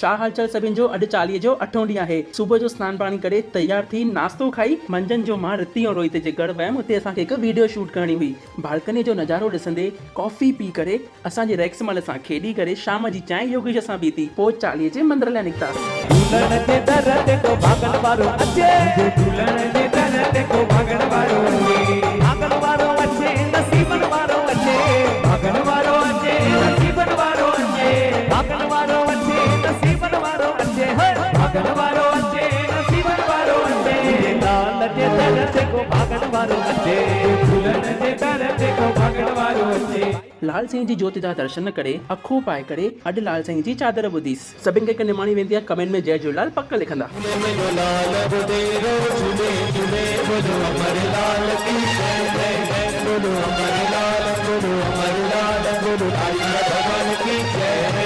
छा हालचाल सभिनि जो। अॼु चालीहे जो 8हों ॾींहुं आहे। सुबुह जो सनानु पाणी करे तैयार थी नाश्तो खाई मंझंदि जो मां रिती ऐं रोहित जे घर वियमि। उते असांखे हिकु वीडियो शूट करणी हुई। बालकनी जो नज़ारो ॾिसंदे कॉफ़ी पी करे असांजे रेक्स मल सां खेॾी करे शाम जी चांहि योगेश सां बीती पोइ चालीहे जे मंदर लाइ लाल साईं जी ज्योति जा दर्शन करे अखो पाए करे अॼु लाल साईं जी चादर ॿुधीसि। सभिनि खे निमाणी वेंदी आहे, कमेंट में जय झूलेलाल पक लिखंदा। बोलो अमर लाल की जय।